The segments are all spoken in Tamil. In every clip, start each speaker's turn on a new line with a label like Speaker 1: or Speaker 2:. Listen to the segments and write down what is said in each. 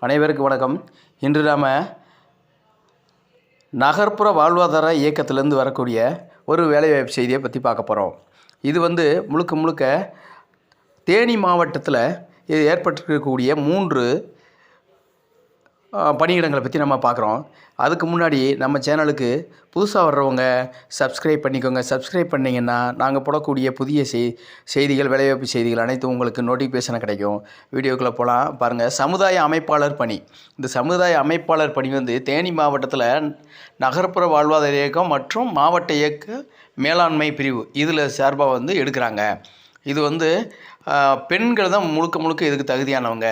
Speaker 1: அனைவருக்கும் வணக்கம். இன்று நாம் நகர்ப்புற வாழ்வாதார இயக்கத்திலேருந்து வரக்கூடிய ஒரு வேலைவாய்ப்பு செய்தியை பற்றி பார்க்க போகிறோம். இது முழுக்க முழுக்க தேனி மாவட்டத்தில் இது ஏற்பட்டிருக்கக்கூடிய 3 பணியிடங்களை பற்றி நம்ம பார்க்குறோம். அதுக்கு முன்னாடி நம்ம சேனலுக்கு புதுசாக வர்றவங்க சப்ஸ்கிரைப் பண்ணிக்கோங்க. சப்ஸ்கிரைப் பண்ணிங்கன்னா நாங்கள் போடக்கூடிய புதிய செய்திகள், வேலைவாய்ப்பு செய்திகள் அனைத்தும் உங்களுக்கு நோட்டிஃபிகேஷனை கிடைக்கும். வீடியோக்குள்ளே போகலாம். பாருங்கள், சமுதாய அமைப்பாளர் பணி. இந்த சமுதாய அமைப்பாளர் பணி தேனி மாவட்டத்தில் நகர்ப்புற வாழ்வாதார இயக்கம் மற்றும் மாவட்ட இயக்க மேலாண்மை பிரிவு இதில் சார்பாக எடுக்கிறாங்க. இது பெண்கள் தான் முழுக்க முழுக்க இதுக்கு தகுதியானவங்க.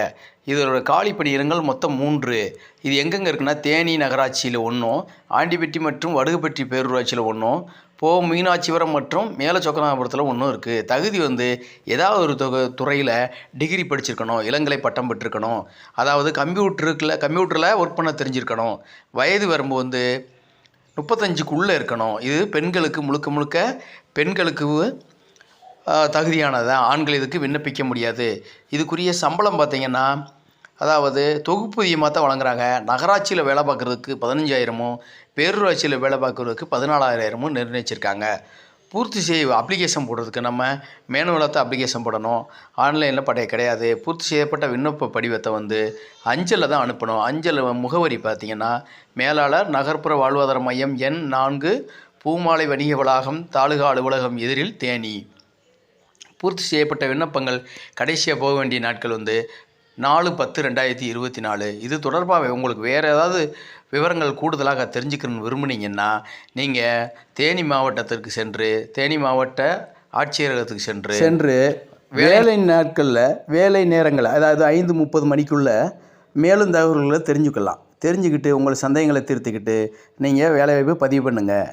Speaker 1: இதோட காலி பணியிடங்கள் மொத்தம் 3. இது எங்கெங்கே இருக்குன்னா, தேனி நகராட்சியில் 1, ஆண்டிப்பட்டி மற்றும் வடுகுப்பட்டி பேரூராட்சியில் 1, மீனாட்சிபுரம் மற்றும் மேலச்சொக்கனாபுரத்தில் 1 இருக்குது. தகுதி ஏதாவது ஒரு துறையில் டிகிரி படிச்சிருக்கணும், இளங்கலை பட்டம் பெற்றிருக்கணும், அதாவது கம்ப்யூட்டரில் ஒர்க் பண்ண தெரிஞ்சிருக்கணும். வயது வரம்பு 35க்குள்ளே இருக்கணும். இது பெண்களுக்கு முழுக்க முழுக்க பெண்களுக்கு தகுதியானதான். ஆண்கள் இதுக்கு விண்ணப்பிக்க முடியாது. இதுக்குரிய சம்பளம் பார்த்திங்கன்னா, அதாவது தொகுப்பூதியமாக தான் வழங்குறாங்க. நகராட்சியில் வேலை பார்க்குறதுக்கு 15,000, பேரூராட்சியில் வேலை பார்க்குறதுக்கு 14,000 நிர்ணயிச்சிருக்காங்க. பூர்த்தி அப்ளிகேஷன் போடுறதுக்கு நம்ம மேனுவலாக தான் அப்ளிகேஷன் போடணும். ஆன்லைனில் கிடையாது. பூர்த்தி செய்யப்பட்ட விண்ணப்ப படிவத்தை அஞ்சலில் தான் அனுப்பணும். அஞ்சல் முகவரி பார்த்திங்கன்னா, மேலாளர், நகர்ப்புற வாழ்வாதார மையம், எண் 4, பூமாலை வணிக வளாகம், தாலுகா அலுவலகம் எதிரில், தேனி. பூர்த்தி செய்யப்பட்ட விண்ணப்பங்கள் கடைசியாக போக வேண்டிய நாட்கள் 4/10/2024. இது தொடர்பாக உங்களுக்கு வேறு ஏதாவது விவரங்கள் கூடுதலாக தெரிஞ்சுக்கணும்னு விரும்புனீங்கன்னா, நீங்கள் தேனி மாவட்டத்திற்கு தேனி மாவட்ட ஆட்சியரகத்துக்கு சென்று வேலை நாட்களில், வேலை நேரங்கள், அதாவது 5:30 மணிக்குள்ளே மேலும் தகவல்களை தெரிஞ்சுக்கலாம். தெரிஞ்சுக்கிட்டு உங்கள் சந்தேகங்களை தீர்த்துக்கிட்டு நீங்கள் வேலைவாய்ப்பு பதிவு பண்ணுங்கள்.